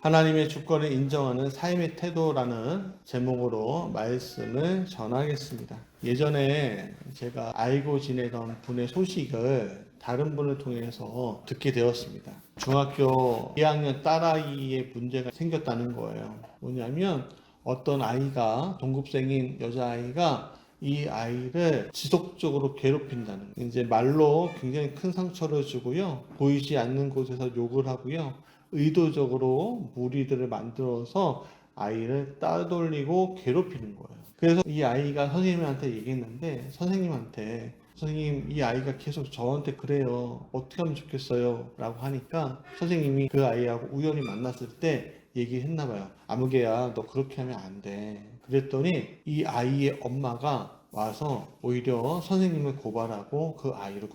하나님의 주권을 인정하는 삶의 태도라는 제목으로 말씀을 전하겠습니다. 예전에 제가 알고 지내던 분의 소식을 다른 분을 통해서 듣게 되었습니다. 중학교 2학년 딸아이의 문제가 생겼다는 거예요. 뭐냐면 어떤 아이가, 동급생인 여자아이가 이 아이를 지속적으로 괴롭힌다는 거예요. 이제 말로 굉장히 큰 상처를 주고요. 보이지 않는 곳에서 욕을 하고요. 의도적으로 무리들을 만들어서 아이를 따돌리고 괴롭히는 거예요. 그래서 이 아이가 선생님한테 얘기했는데, 선생님, 이 아이가 계속 저한테 그래요. 어떻게 하면 좋겠어요? 라고 하니까 선생님이 그 아이하고 우연히 만났을 때 얘기했나 봐요. 아무개야, 너 그렇게 하면 안 돼. 그랬더니 이 아이의 엄마가 와서 오히려 선생님을 고발하고 그 아이를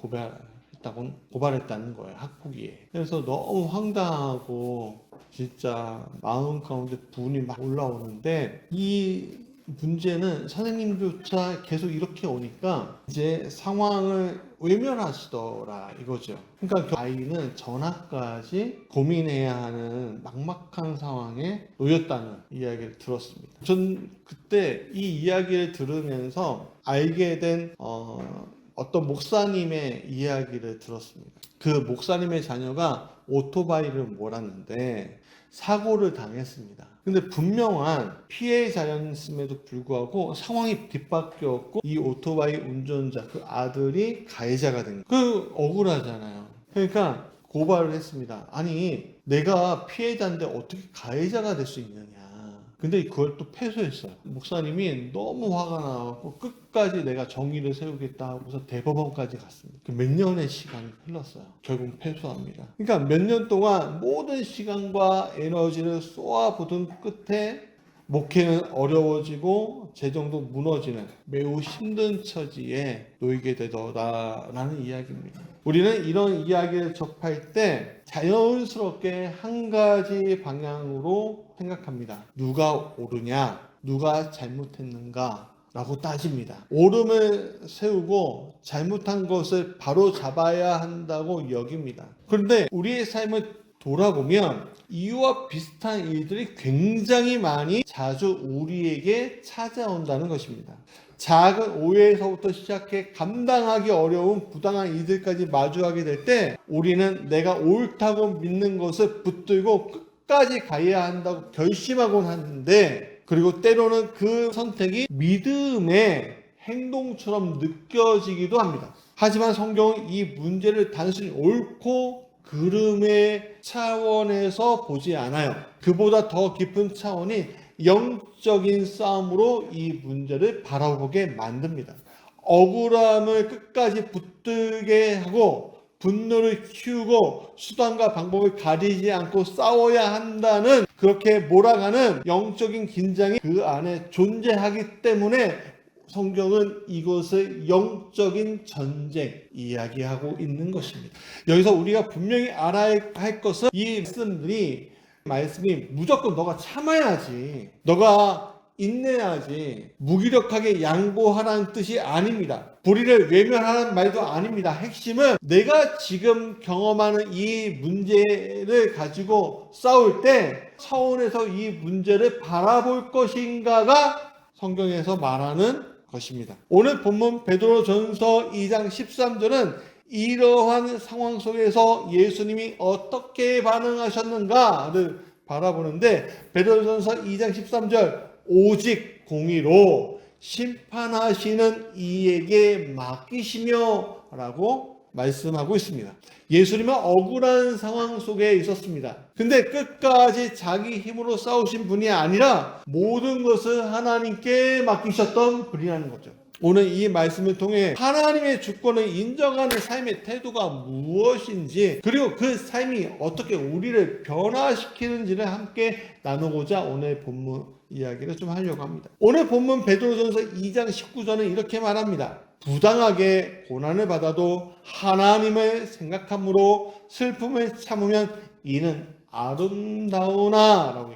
고발했다는 거예요. 학폭위에. 그래서 너무 황당하고 진짜 마음 가운데 분이 막 올라오는데, 이 문제는 선생님조차 계속 이렇게 오니까 이제 상황을 외면하시더라 이거죠. 그러니까 그 아이는 전학까지 고민해야 하는 막막한 상황에 놓였다는 이야기를 들었습니다. 전 그때 이 이야기를 들으면서 알게 된 어떤 목사님의 이야기를 들었습니다. 그 목사님의 자녀가 오토바이를 몰았는데 사고를 당했습니다. 근데 분명한 피해자였음에도 불구하고 상황이 뒷바뀌었고 이 오토바이 운전자, 그 아들이 가해자가 된 거예요. 그 억울하잖아요. 그러니까 고발을 했습니다. 아니, 내가 피해자인데 어떻게 가해자가 될 수 있느냐. 근데 그걸 또 패소했어요. 목사님이 너무 화가 나고 끝까지 내가 정의를 세우겠다 하고서 대법원까지 갔습니다. 몇 년의 시간이 흘렀어요. 결국 패소합니다. 그러니까 몇 년 동안 모든 시간과 에너지를 쏘아부은 끝에 목회는 어려워지고 재정도 무너지는 매우 힘든 처지에 놓이게 되더라라는 이야기입니다. 우리는 이런 이야기를 접할 때 자연스럽게 한 가지 방향으로 생각합니다. 누가 옳으냐, 누가 잘못했는가 라고 따집니다. 옳음을 세우고 잘못한 것을 바로 잡아야 한다고 여깁니다. 그런데 우리의 삶을 돌아보면 이와 비슷한 일들이 굉장히 많이 자주 우리에게 찾아온다는 것입니다. 작은 오해에서부터 시작해 감당하기 어려운 부당한 일들까지 마주하게 될 때 우리는 내가 옳다고 믿는 것을 붙들고 끝까지 가야 한다고 결심하곤 하는데, 그리고 때로는 그 선택이 믿음의 행동처럼 느껴지기도 합니다. 하지만 성경은 이 문제를 단순히 옳고 그름의 차원에서 보지 않아요. 그보다 더 깊은 차원이 영적인 싸움으로 이 문제를 바라보게 만듭니다. 억울함을 끝까지 붙들게 하고 분노를 키우고 수단과 방법을 가리지 않고 싸워야 한다는, 그렇게 몰아가는 영적인 긴장이 그 안에 존재하기 때문에 성경은 이것을 영적인 전쟁 이야기하고 있는 것입니다. 여기서 우리가 분명히 알아야 할 것은 이 말씀이 무조건 너가 참아야지, 너가 인내하지, 무기력하게 양보하라는 뜻이 아닙니다. 불의를 외면하라는 말도 아닙니다. 핵심은 내가 지금 경험하는 이 문제를 가지고 싸울 때 차원에서 이 문제를 바라볼 것인가가 성경에서 말하는 것입니다. 오늘 본문 베드로전서 2장 13절은 이러한 상황 속에서 예수님이 어떻게 반응하셨는가를 바라보는데, 베드로전서 2장 13절 오직 공의로 심판하시는 이에게 맡기시며 라고 말씀하고 있습니다. 예수님은 억울한 상황 속에 있었습니다. 근데 끝까지 자기 힘으로 싸우신 분이 아니라 모든 것을 하나님께 맡기셨던 분이라는 거죠. 오늘 이 말씀을 통해 하나님의 주권을 인정하는 삶의 태도가 무엇인지, 그리고 그 삶이 어떻게 우리를 변화시키는지를 함께 나누고자 오늘 본문 이야기를 좀 하려고 합니다. 오늘 본문 베드로전서 2장 19절은 이렇게 말합니다. 부당하게 고난을 받아도 하나님을 생각함으로 슬픔을 참으면 이는 아름다우나 라고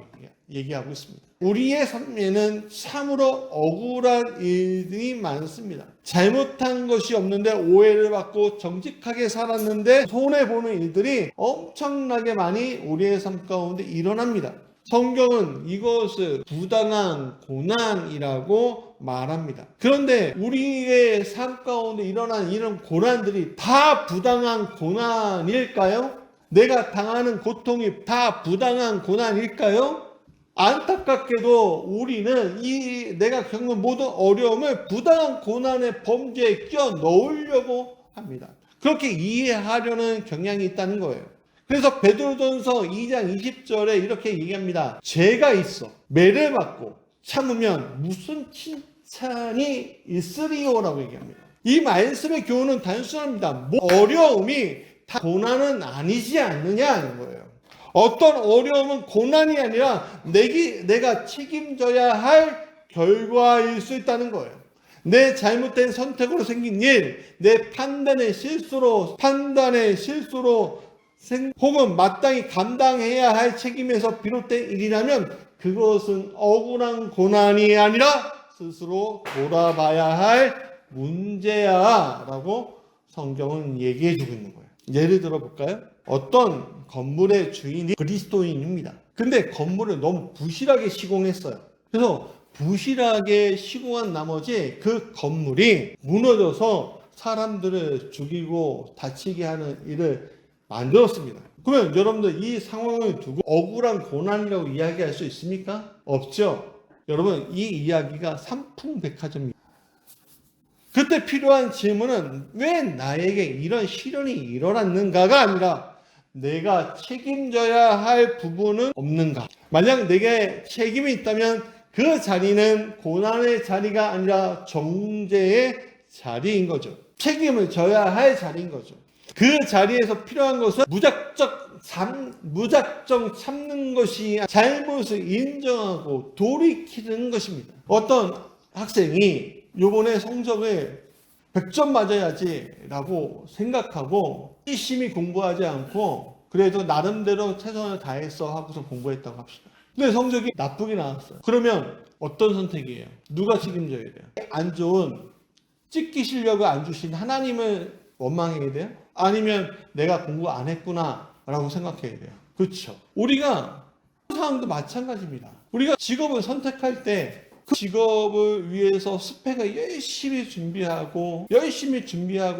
얘기하고 있습니다. 우리의 삶에는 참으로 억울한 일들이 많습니다. 잘못한 것이 없는데 오해를 받고 정직하게 살았는데 손해보는 일들이 엄청나게 많이 우리의 삶 가운데 일어납니다. 성경은 이것을 부당한 고난이라고 말합니다. 그런데 우리의 삶 가운데 일어난 이런 고난들이 다 부당한 고난일까요? 내가 당하는 고통이 다 부당한 고난일까요? 안타깝게도 우리는 내가 겪는 모든 어려움을 부당한 고난의 범죄에 끼워 넣으려고 합니다. 그렇게 이해하려는 경향이 있다는 거예요. 그래서 베드로전서 2장 20절에 이렇게 얘기합니다. 죄가 있어 매를 받고 참으면 무슨 칭찬이 있으리요라고 얘기합니다. 이 말씀의 교훈은 단순합니다. 어려움이 다 고난은 아니지 않느냐 하는 거예요. 어떤 어려움은 고난이 아니라 내가 책임져야 할 결과일 수 있다는 거예요. 내 잘못된 선택으로 생긴 일, 내 판단의 실수로 혹은 마땅히 감당해야 할 책임에서 비롯된 일이라면 그것은 억울한 고난이 아니라 스스로 돌아봐야 할 문제야 라고 성경은 얘기해 주고 있는 거예요. 예를 들어 볼까요? 어떤 건물의 주인이 그리스도인입니다. 근데 건물을 너무 부실하게 시공했어요. 그래서 부실하게 시공한 나머지 그 건물이 무너져서 사람들을 죽이고 다치게 하는 일을 만들었습니다. 그러면 여러분들 이 상황을 두고 억울한 고난이라고 이야기할 수 있습니까? 없죠. 여러분 이 이야기가 삼풍백화점입니다. 그때 필요한 질문은 왜 나에게 이런 시련이 일어났는가가 아니라 내가 책임져야 할 부분은 없는가? 만약 내게 책임이 있다면 그 자리는 고난의 자리가 아니라 정죄의 자리인 거죠. 책임을 져야 할 자리인 거죠. 그 자리에서 필요한 것은 무작정 참는 것이 잘못을 인정하고 돌이키는 것입니다. 어떤 학생이 요번에 성적을 100점 맞아야지 라고 생각하고 열심히 공부하지 않고 그래도 나름대로 최선을 다해서 하고서 공부했다고 합시다. 근데 성적이 나쁘게 나왔어요. 그러면 어떤 선택이에요? 누가 책임져야 돼요? 안 좋은 찍기 실력을 안 주신 하나님을 원망해야 돼요? 아니면 내가 공부 안 했구나 라고 생각해야 돼요? 그렇죠. 우리가 상황도 마찬가지입니다. 우리가 직업을 선택할 때 그 직업을 위해서 스펙을 열심히 준비하고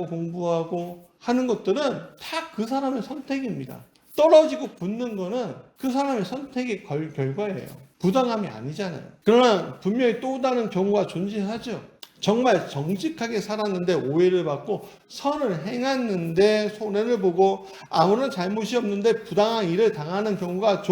공부하고 하는 것들은 다 그 사람의 선택입니다. 떨어지고 붙는 거는 그 사람의 선택의 결과예요. 부당함이 아니잖아요. 그러나 분명히 또 다른 경우가 존재하죠. 정말 정직하게 살았는데 오해를 받고 선을 행했는데 손해를 보고 아무런 잘못이 없는데 부당한 일을 당하는 경우가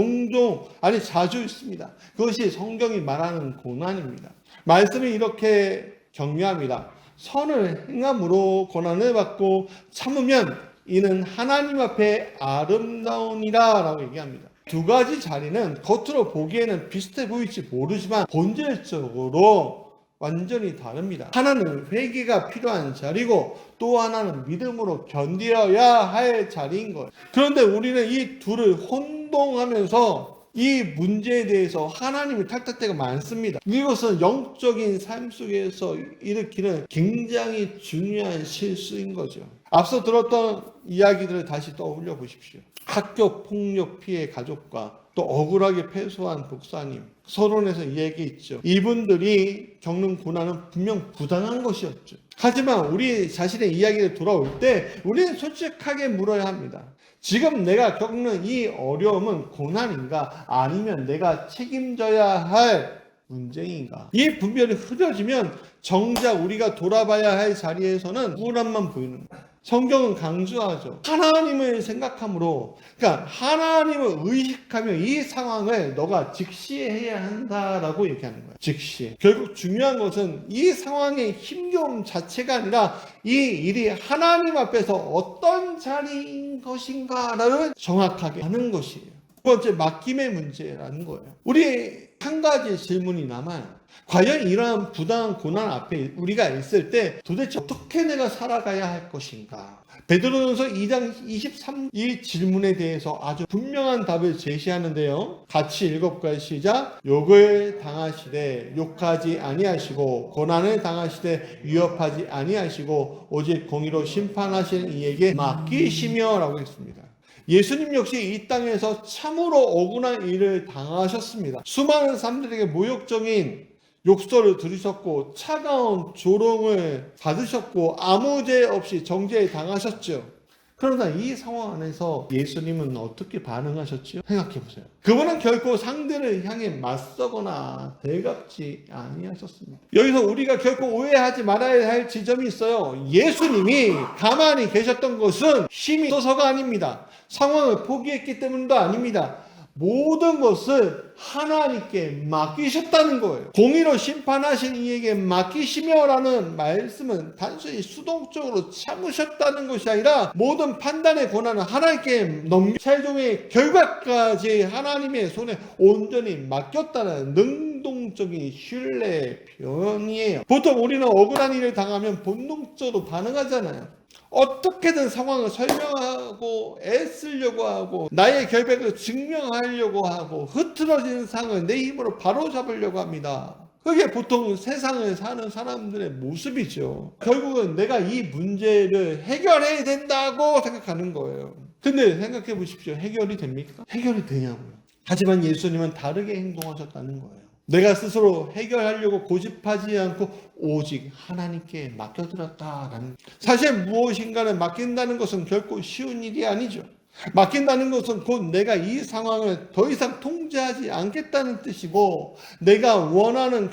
자주 있습니다. 그것이 성경이 말하는 고난입니다. 말씀이 이렇게 격려합니다. 선을 행함으로 고난을 받고 참으면 이는 하나님 앞에 아름다우니라 라고 얘기합니다. 두 가지 자리는 겉으로 보기에는 비슷해 보일지 모르지만 본질적으로 완전히 다릅니다. 하나는 회개가 필요한 자리고 또 하나는 믿음으로 견뎌야 할 자리인 거예요. 그런데 우리는 이 둘을 혼동하면서 이 문제에 대해서 하나님을 탓할 때가 많습니다. 이것은 영적인 삶 속에서 일으키는 굉장히 중요한 실수인 거죠. 앞서 들었던 이야기들을 다시 떠올려 보십시오. 학교 폭력 피해 가족과 또 억울하게 패소한 목사님, 서론에서 얘기했죠. 이분들이 겪는 고난은 분명 부당한 것이었죠. 하지만 우리 자신의 이야기를 돌아올 때 우리는 솔직하게 물어야 합니다. 지금 내가 겪는 이 어려움은 고난인가? 아니면 내가 책임져야 할 문제인가? 이 분별이 흐려지면 정작 우리가 돌아봐야 할 자리에서는 우울함만 보이는 거예요. 성경은 강조하죠. 하나님을 생각함으로, 그러니까 하나님을 의식하며 이 상황을 너가 직시해야 한다라고 얘기하는 거예요. 직시. 결국 중요한 것은 이 상황의 힘겨움 자체가 아니라 이 일이 하나님 앞에서 어떤 자리인 것인가를 정확하게 하는 것이에요. 두 번째, 맡김의 문제라는 거예요. 우리 한 가지 질문이 남아요. 과연 이러한 부당한 고난 앞에 우리가 있을 때 도대체 어떻게 내가 살아가야 할 것인가? 베드로전서 2장 23 이 질문에 대해서 아주 분명한 답을 제시하는데요. 같이 읽어볼까요? 시작. 욕을 당하시되 욕하지 아니하시고 고난을 당하시되 위협하지 아니하시고 오직 공의로 심판하시는 이에게 맡기시며 라고 했습니다. 예수님 역시 이 땅에서 참으로 억울한 일을 당하셨습니다. 수많은 사람들에게 모욕적인 욕설을 들으셨고 차가운 조롱을 받으셨고 아무 죄 없이 정죄에 당하셨죠. 그러나 이 상황 안에서 예수님은 어떻게 반응하셨죠? 생각해 보세요. 그분은 결코 상대를 향해 맞서거나 대갚지 아니하셨습니다. 여기서 우리가 결코 오해하지 말아야 할 지점이 있어요. 예수님이 가만히 계셨던 것은 힘이 있어서가 아닙니다. 상황을 포기했기 때문도 아닙니다. 모든 것을 하나님께 맡기셨다는 거예요. 공의로 심판하신 이에게 맡기시며라는 말씀은 단순히 수동적으로 참으셨다는 것이 아니라 모든 판단의 권한을 하나님께 넘겨 최종의 결과까지 하나님의 손에 온전히 맡겼다는 능동적인 신뢰의 표현이에요. 보통 우리는 억울한 일을 당하면 본능적으로 반응하잖아요. 어떻게든 상황을 설명하고 애쓰려고 하고 나의 결백을 증명하려고 하고 흐트러진 상을 내 힘으로 바로잡으려고 합니다. 그게 보통 세상을 사는 사람들의 모습이죠. 결국은 내가 이 문제를 해결해야 된다고 생각하는 거예요. 근데 생각해 보십시오. 해결이 됩니까? 해결이 되냐고요. 하지만 예수님은 다르게 행동하셨다는 거예요. 내가 스스로 해결하려고 고집하지 않고 오직 하나님께 맡겨드렸다라는. 사실 무엇인가를 맡긴다는 것은 결코 쉬운 일이 아니죠. 맡긴다는 것은 곧 내가 이 상황을 더 이상 통제하지 않겠다는 뜻이고 내가 원하는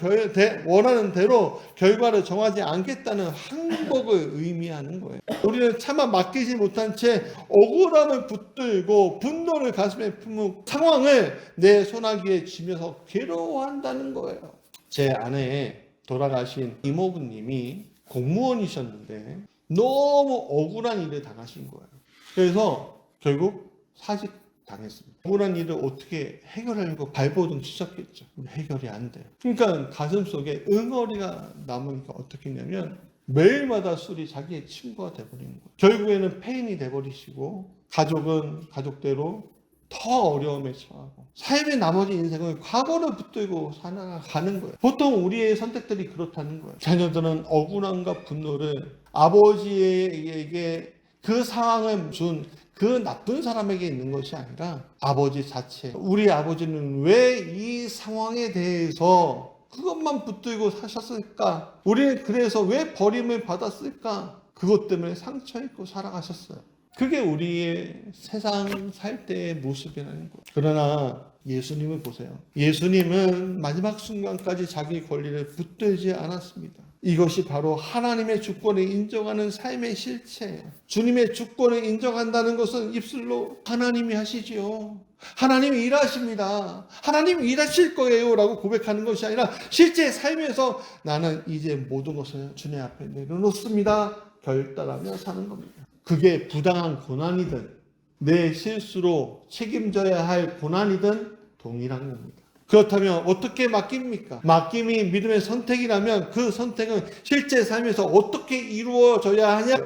대로 결과를 정하지 않겠다는 항복을 의미하는 거예요. 우리는 차마 맡기지 못한 채 억울함을 붙들고 분노를 가슴에 품은 상황을 내 손아귀에 쥐면서 괴로워한다는 거예요. 제 아내 돌아가신 이모부님이 공무원이셨는데 너무 억울한 일을 당하신 거예요. 그래서 결국 사직 당했습니다. 억울한 일을 어떻게 해결하려고 발버둥 치셨겠죠. 해결이 안 돼요. 그러니까 가슴속에 응어리가 남으니까 어떻게 했냐면 매일마다 술이 자기의 친구가 돼버리는 거예요. 결국에는 폐인이 돼버리시고 가족은 가족대로 더 어려움에 처하고 삶의 나머지 인생을 과거를 붙들고 살아가는 거예요. 보통 우리의 선택들이 그렇다는 거예요. 자녀들은 억울함과 분노를 아버지에게 그 상황을 준 그 나쁜 사람에게 있는 것이 아니라 아버지 자체. 우리 아버지는 왜 이 상황에 대해서 그것만 붙들고 사셨을까? 우리는 그래서 왜 버림을 받았을까? 그것 때문에 상처 입고 살아가셨어요. 그게 우리의 세상 살 때의 모습이라는 거예요. 그러나 예수님을 보세요. 예수님은 마지막 순간까지 자기 권리를 붙들지 않았습니다. 이것이 바로 하나님의 주권을 인정하는 삶의 실체예요. 주님의 주권을 인정한다는 것은 입술로 하나님이 하시지요. 하나님이 일하십니다. 하나님이 일하실 거예요 라고 고백하는 것이 아니라 실제 삶에서 나는 이제 모든 것을 주님 앞에 내려놓습니다. 결단하며 사는 겁니다. 그게 부당한 고난이든 내 실수로 책임져야 할 고난이든 동일한 겁니다. 그렇다면 어떻게 맡깁니까? 맡김이 믿음의 선택이라면 그 선택은 실제 삶에서 어떻게 이루어져야 하냐?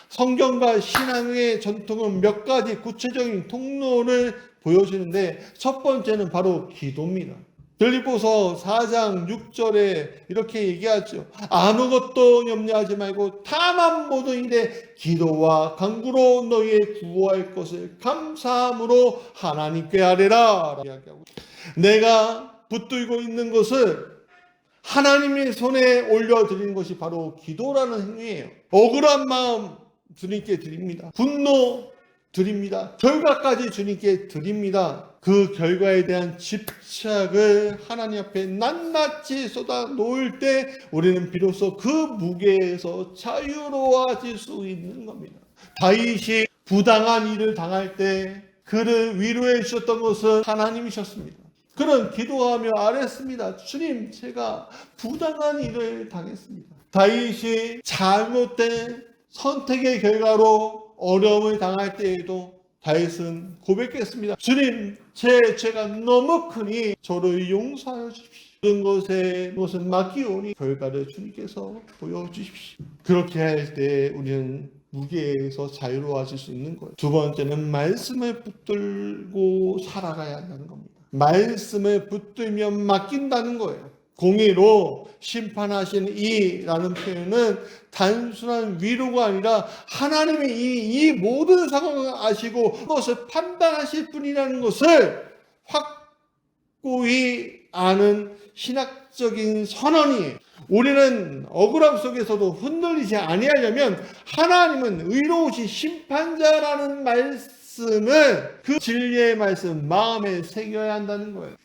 성경과 신앙의 전통은 몇 가지 구체적인 통로를 보여주는데 첫 번째는 바로 기도입니다. 빌립보서 4장 6절에 이렇게 얘기하죠. 아무것도 염려하지 말고 다만 모든 일에 기도와 간구로 너희의 구할 것을 감사함으로 하나님께 아뢰라. 내가 붙들고 있는 것을 하나님의 손에 올려드리는 것이 바로 기도라는 행위예요. 억울한 마음 주님께 드립니다. 분노 드립니다. 결과까지 주님께 드립니다. 그 결과에 대한 집착을 하나님 앞에 낱낱이 쏟아 놓을 때 우리는 비로소 그 무게에서 자유로워질 수 있는 겁니다. 다윗이 부당한 일을 당할 때 그를 위로해 주셨던 것은 하나님이셨습니다. 그는 기도하며 아뢰었습니다. 주님, 제가 부당한 일을 당했습니다. 다윗이 잘못된 선택의 결과로 어려움을 당할 때에도 다윗은 고백했습니다. 주님, 제 죄가 너무 크니 저를 용서하여 주십시오. 모든 것에 무엇은 맡기오니 결과를 주님께서 보여주십시오. 그렇게 할 때 우리는 무게에서 자유로워질 수 있는 거예요. 두 번째는 말씀을 붙들고 살아가야 한다는 겁니다. 말씀을 붙들면 맡긴다는 거예요. 공의로 심판하신 이라는 표현은 단순한 위로가 아니라 하나님이 이 모든 상황을 아시고 그것을 판단하실 분이라는 것을 확고히 아는 신학적인 선언이에요. 우리는 억울함 속에서도 흔들리지 아니하려면 하나님은 의로우신 심판자라는 말씀을, 그 진리의 말씀 마음에 새겨야 한다는 거예요.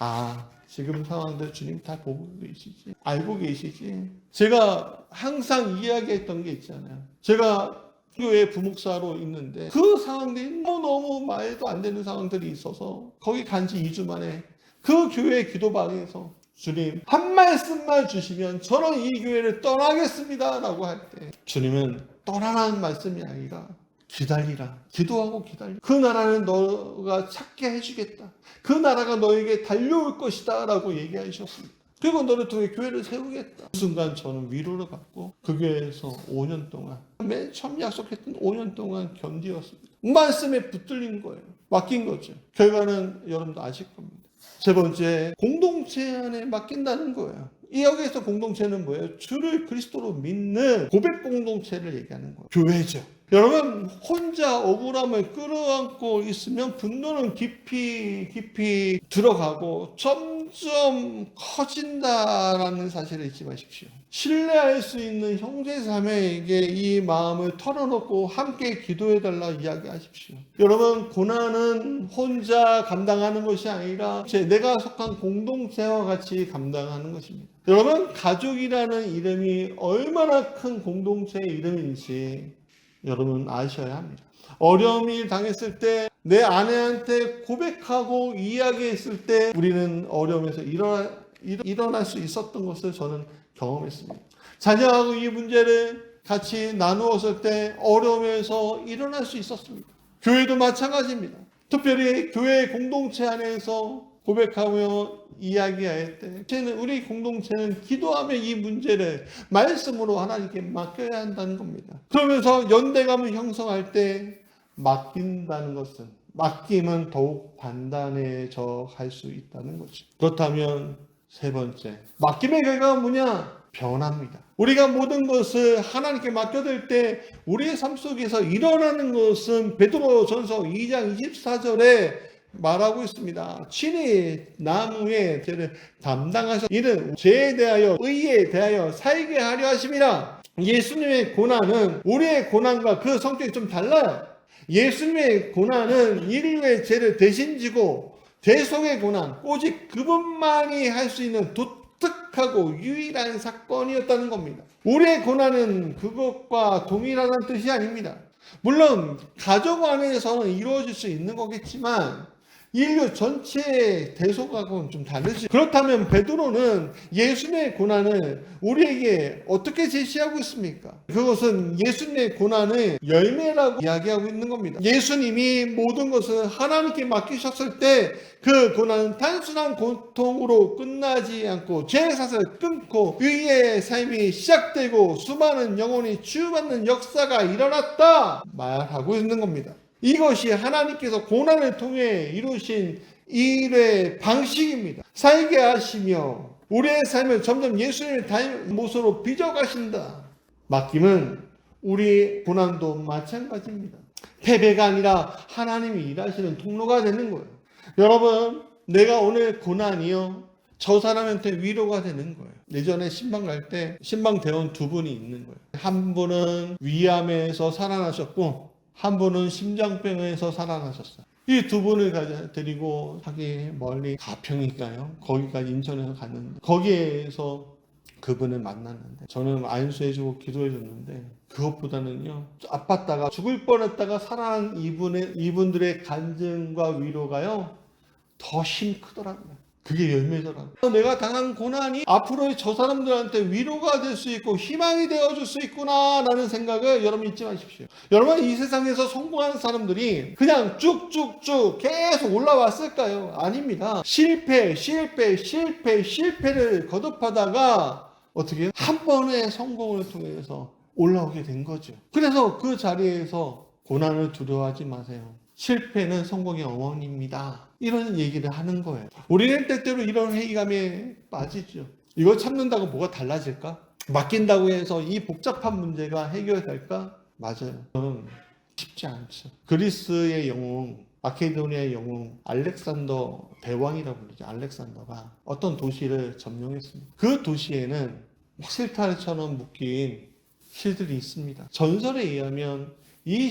지금 상황들 주님 다 보고 계시지, 알고 계시지. 제가 항상 이야기했던 게 있잖아요. 제가 교회 부목사로 있는데 그 상황들이 너무 말도 안 되는 상황들이 있어서 거기 간지 2주 만에 그 교회 기도방에서 주님 한 말씀만 주시면 저는 이 교회를 떠나겠습니다 라고 할 때 주님은 떠나라는 말씀이 아니라 기다리라, 기도하고 기다리라. 그 나라는 너가 찾게 해주겠다. 그 나라가 너에게 달려올 것이다 라고 얘기하셨습니다. 그리고 너를 통해 교회를 세우겠다. 그 순간 저는 위로를 받고 그 교회에서 5년 동안, 맨 처음 약속했던 5년 동안 견디었습니다. 말씀에 붙들린 거예요. 맡긴 거죠. 결과는 여러분도 아실 겁니다. 세 번째, 공동체 안에 맡긴다는 거예요. 이 여기에서 공동체는 뭐예요? 주를 그리스도로 믿는 고백 공동체를 얘기하는 거예요. 교회죠. 여러분, 혼자 억울함을 끌어안고 있으면 분노는 깊이 들어가고 점점 커진다라는 사실을 잊지 마십시오. 신뢰할 수 있는 형제자매에게 이 마음을 털어놓고 함께 기도해달라 이야기하십시오. 여러분, 고난은 혼자 감당하는 것이 아니라 내가 속한 공동체와 같이 감당하는 것입니다. 여러분, 가족이라는 이름이 얼마나 큰 공동체의 이름인지 여러분 아셔야 합니다. 어려움이 당했을 때 내 아내한테 고백하고 이야기했을 때 우리는 어려움에서 일어날 수 있었던 것을 저는 경험했습니다. 자녀하고 이 문제를 같이 나누었을 때 어려움에서 일어날 수 있었습니다. 교회도 마찬가지입니다. 특별히 교회 공동체 안에서 고백하며 이야기할 때 우리 공동체는 기도하며 이 문제를 말씀으로 하나님께 맡겨야 한다는 겁니다. 그러면서 연대감을 형성할 때 맡긴다는 것은, 맡김은 더욱 단단해져 갈 수 있다는 거죠. 그렇다면 세 번째, 맡김의 결과가 뭐냐? 변합니다. 우리가 모든 것을 하나님께 맡겨둘 때 우리의 삶 속에서 일어나는 것은 베드로전서 2장 24절에 말하고 있습니다. 친히 나무의 죄를 담당하셔 이는 죄에 대하여 의에 대하여 살게 하려 하심이라. 예수님의 고난은 우리의 고난과 그 성격이 좀 달라요. 예수님의 고난은 인류의 죄를 대신 지고 대속의 고난, 오직 그분만이 할 수 있는 독특하고 유일한 사건이었다는 겁니다. 우리의 고난은 그것과 동일하다는 뜻이 아닙니다. 물론 가족 안에서는 이루어질 수 있는 거겠지만 인류 전체의 대속하고는 좀 다르죠. 그렇다면 베드로는 예수님의 고난을 우리에게 어떻게 제시하고 있습니까? 그것은 예수님의 고난의 열매라고 이야기하고 있는 겁니다. 예수님이 모든 것을 하나님께 맡기셨을 때 그 고난은 단순한 고통으로 끝나지 않고 죄의 사슬을 끊고 의의 삶이 시작되고 수많은 영혼이 치유받는 역사가 일어났다 말하고 있는 겁니다. 이것이 하나님께서 고난을 통해 이루신 일의 방식입니다. 살게 하시며 우리의 삶을 점점 예수님의 닮은 모습으로 빚어가신다. 맡김은 우리 고난도 마찬가지입니다. 패배가 아니라 하나님이 일하시는 통로가 되는 거예요. 여러분, 내가 오늘 고난이요, 저 사람한테 위로가 되는 거예요. 예전에 신방 갈 때 신방 대원 두 분이 있는 거예요. 한 분은 위암에서 살아나셨고 한 분은 심장병에서 살아나셨어요. 이 두 분을 데리고 하기 멀리 가평인가요? 거기까지 인천에서 갔는데 거기에서 그분을 만났는데 저는 안수해주고 기도해줬는데 그것보다는요, 아팠다가 죽을 뻔했다가 살아난 이분들의 간증과 위로가요 더 힘이 크더라고요. 그게 열매더라고요. 내가 당한 고난이 앞으로 저 사람들한테 위로가 될 수 있고 희망이 되어줄 수 있구나 라는 생각을 여러분 잊지 마십시오. 여러분, 이 세상에서 성공하는 사람들이 그냥 쭉쭉쭉 계속 올라왔을까요? 아닙니다. 실패를 거듭하다가 어떻게 해요? 한 번의 성공을 통해서 올라오게 된 거죠. 그래서 그 자리에서 고난을 두려워하지 마세요. 실패는 성공의 어머니입니다. 이런 얘기를 하는 거예요. 우리는 때때로 이런 회의감에 빠지죠. 이걸 참는다고 뭐가 달라질까? 맡긴다고 해서 이 복잡한 문제가 해결될까? 맞아요. 쉽지 않죠. 그리스의 영웅, 마케도니아의 영웅 알렉산더 대왕이라고 부르죠. 알렉산더가 어떤 도시를 점령했습니다. 그 도시에는 실타래처럼 묶인 실들이 있습니다. 전설에 의하면 이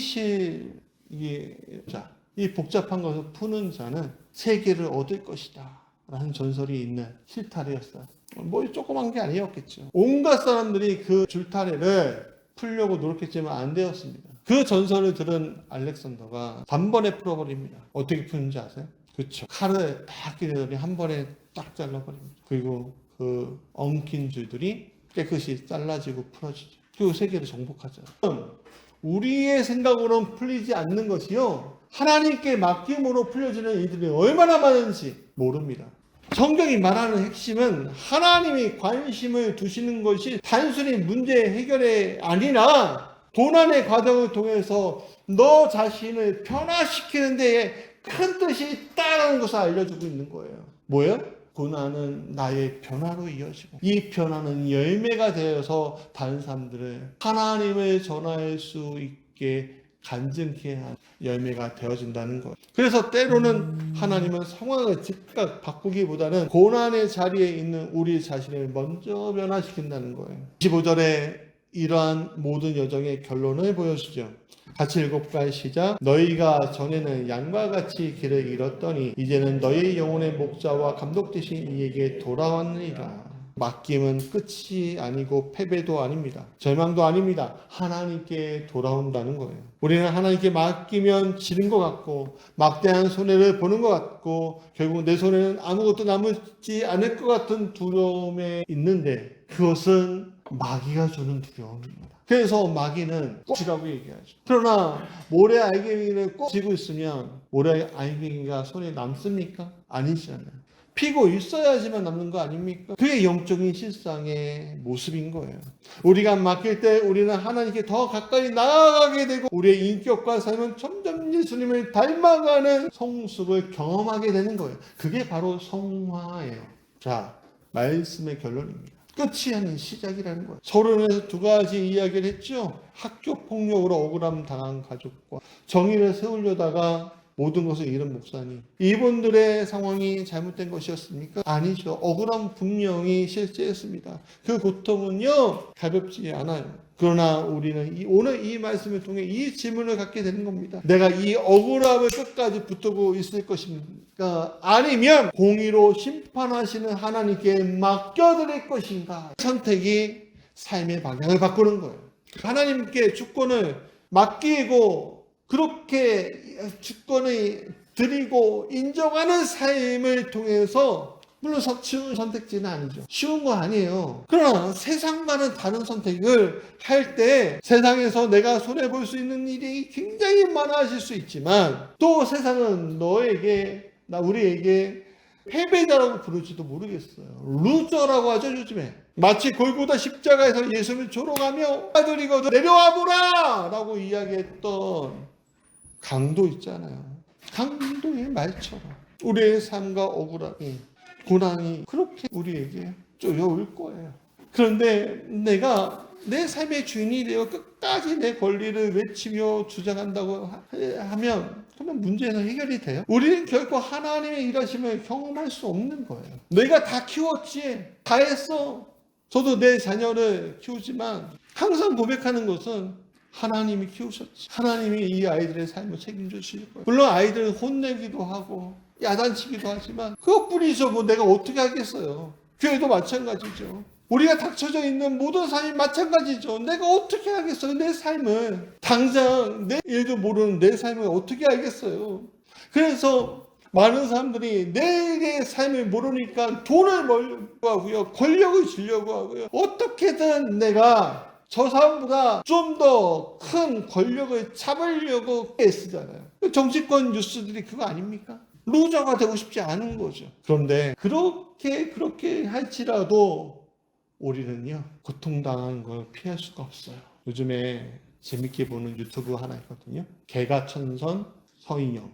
복잡한 것을 푸는 자는 세계를 얻을 것이다 라는 전설이 있는 실타래였어요. 뭐 조그만 게 아니었겠죠. 온갖 사람들이 그 줄타래를 풀려고 노력했지만 안 되었습니다. 그 전설을 들은 알렉산더가 단번에 풀어버립니다. 어떻게 푸는지 아세요? 그렇죠. 칼을 딱 끼더니 한 번에 딱 잘라버립니다. 그리고 그 엉킨 줄들이 깨끗이 잘라지고 풀어지죠. 그리고 세계를 정복하죠. 우리의 생각으로는 풀리지 않는 것이요, 하나님께 맡김으로 풀려지는 이들이 얼마나 많은지 모릅니다. 성경이 말하는 핵심은 하나님이 관심을 두시는 것이 단순히 문제 해결이 아니라 고난의 과정을 통해서 너 자신을 변화시키는 데에 큰 뜻이 있다는 것을 알려주고 있는 거예요. 뭐예요? 고난은 나의 변화로 이어지고 이 변화는 열매가 되어서 다른 사람들을 하나님을 전할 수 있게 간증케 한 열매가 되어진다는 것. 그래서 때로는 하나님은 상황을 즉각 바꾸기보다는 고난의 자리에 있는 우리 자신을 먼저 변화시킨다는 거예요. 25절에 이러한 모든 여정의 결론을 보여주죠. 같이 읽어볼까요? 시작. 너희가 전에는 양과 같이 길을 잃었더니 이제는 너희 영혼의 목자와 감독 되신 이에게 돌아왔느니라. 맡김은 끝이 아니고 패배도 아닙니다. 절망도 아닙니다. 하나님께 돌아온다는 거예요. 우리는 하나님께 맡기면 지는 것 같고 막대한 손해를 보는 것 같고 결국 내 손에는 아무것도 남지 않을 것 같은 두려움에 있는데 그것은 마귀가 주는 두려움입니다. 그래서 마귀는 꼭 쥐라고 얘기하죠. 그러나 모래 알갱이를 꼭 쥐고 있으면 모래 알갱이가 손에 남습니까? 아니잖아요. 피고 있어야지만 남는 거 아닙니까? 그게 영적인 실상의 모습인 거예요. 우리가 맡길 때 우리는 하나님께 더 가까이 나아가게 되고 우리의 인격과 삶은 점점 예수님을 닮아가는 성숙을 경험하게 되는 거예요. 그게 바로 성화예요. 자, 말씀의 결론입니다. 끝이 아닌 시작이라는 거예요. 서론에서 두 가지 이야기를 했죠. 학교 폭력으로 억울함 당한 가족과 정의를 세우려다가 모든 것을 잃은 목사님. 이분들의 상황이 잘못된 것이었습니까? 아니죠. 억울함 분명히 실제였습니다. 그 고통은요, 가볍지 않아요. 그러나 우리는 오늘 이 말씀을 통해 이 질문을 갖게 되는 겁니다. 내가 이 억울함을 끝까지 붙들고 있을 것입니까? 아니면 공의로 심판하시는 하나님께 맡겨드릴 것인가? 선택이 삶의 방향을 바꾸는 거예요. 하나님께 주권을 맡기고 그렇게 주권을 드리고 인정하는 삶을 통해서 물론 쉬운 선택지는 아니죠. 쉬운 거 아니에요. 그러나 세상과는 다른 선택을 할 때 세상에서 내가 손해볼 수 있는 일이 굉장히 많아질 수 있지만 또 세상은 우리에게 패배자라고 부를지도 모르겠어요. 루저라고 하죠, 요즘에. 마치 골고다 십자가에서 예수를 조롱하며 아들이거든 내려와 보라! 라고 이야기했던 강도 있잖아요. 강도의 말처럼 우리의 삶과 억울함이 고난이 그렇게 우리에게 쪼여올 거예요. 그런데 내가 내 삶의 주인이 되어 끝까지 내 권리를 외치며 주장한다고 하면 그러면 문제는 해결이 돼요? 우리는 결코 하나님의 일하심을 경험할 수 없는 거예요. 내가 다 키웠지, 다 했어. 저도 내 자녀를 키우지만 항상 고백하는 것은 하나님이 키우셨지. 하나님이 이 아이들의 삶을 책임지실 거예요. 물론 아이들은 혼내기도 하고 야단치기도 하지만 그것뿐이죠. 뭐 내가 어떻게 하겠어요. 교회도 마찬가지죠. 우리가 닥쳐져 있는 모든 삶이 마찬가지죠. 내가 어떻게 하겠어요. 내 삶을. 당장 내 일도 모르는 내 삶을 어떻게 알겠어요. 그래서 많은 사람들이 내게 삶을 모르니까 돈을 벌려고 하고요. 권력을 주려고 하고요. 어떻게든 내가 저 사람보다 좀 더 큰 권력을 잡으려고 애쓰잖아요. 정치권 뉴스들이 그거 아닙니까? 루저가 되고 싶지 않은 거죠. 그런데 그렇게 할지라도 우리는요, 고통당하는 걸 피할 수가 없어요. 요즘에 재밌게 보는 유튜브 하나 있거든요. 개가천선 서인영.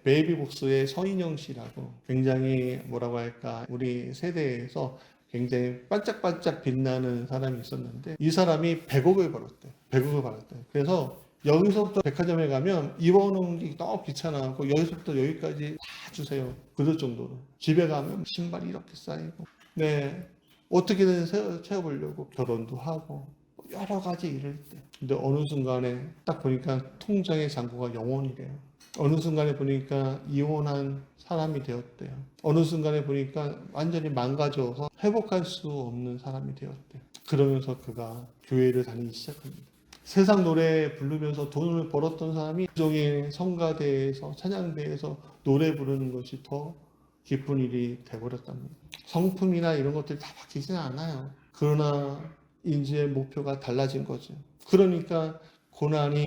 베이비복스의 서인영 씨라고 굉장히 뭐라고 할까, 우리 세대에서 굉장히 반짝반짝 빛나는 사람이 있었는데 이 사람이 100억을 벌었대. 100억을 벌었대. 그래서 여기서부터 백화점에 가면 입어놓은 게 너무 귀찮아갖고 여기서부터 여기까지 다 주세요. 그럴 정도로. 집에 가면 신발이 이렇게 쌓이고. 네. 어떻게든 채워보려고 결혼도 하고 여러 가지 일을 때. 근데 어느 순간에 딱 보니까 통장의 잔고가 0원이래요. 어느 순간에 보니까 이혼한 사람이 되었대요. 어느 순간에 보니까 완전히 망가져서 회복할 수 없는 사람이 되었대요. 그러면서 그가 교회를 다니기 시작합니다. 세상 노래 부르면서 돈을 벌었던 사람이 일종의 성가대에서 찬양대에서 노래 부르는 것이 더 기쁜 일이 되어버렸답니다. 성품이나 이런 것들이 다 바뀌지는 않아요. 그러나 이제 목표가 달라진 거죠. 그러니까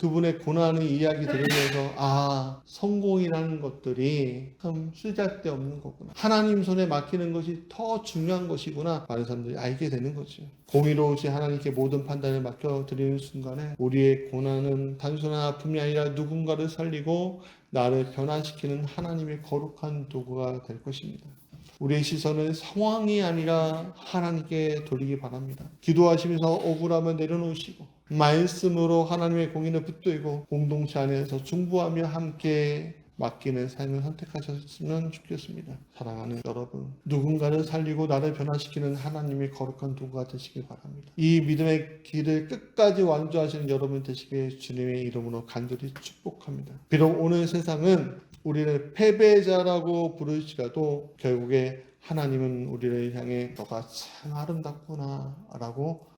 그분의 고난의 이야기 들으면서 성공이라는 것들이 참 쓰잘데없는 거구나. 하나님 손에 맡기는 것이 더 중요한 것이구나. 많은 사람들이 알게 되는 거죠. 공의로우신 하나님께 모든 판단을 맡겨드리는 순간에 우리의 고난은 단순한 아픔이 아니라 누군가를 살리고 나를 변화시키는 하나님의 거룩한 도구가 될 것입니다. 우리의 시선은 상황이 아니라 하나님께 돌리기 바랍니다. 기도하시면서 억울함을 내려놓으시고 말씀으로 하나님의 공의를 붙들고 공동체 안에서 중보하며 함께 맡기는 삶을 선택하셨으면 좋겠습니다. 사랑하는 여러분, 누군가를 살리고 나를 변화시키는 하나님의 거룩한 도구가 되시길 바랍니다. 이 믿음의 길을 끝까지 완주하시는 여러분 되시길 주님의 이름으로 간절히 축복합니다. 비록 오늘 세상은 우리를 패배자라고 부르시라도 결국에 하나님은 우리를 향해 너가 참 아름답구나 라고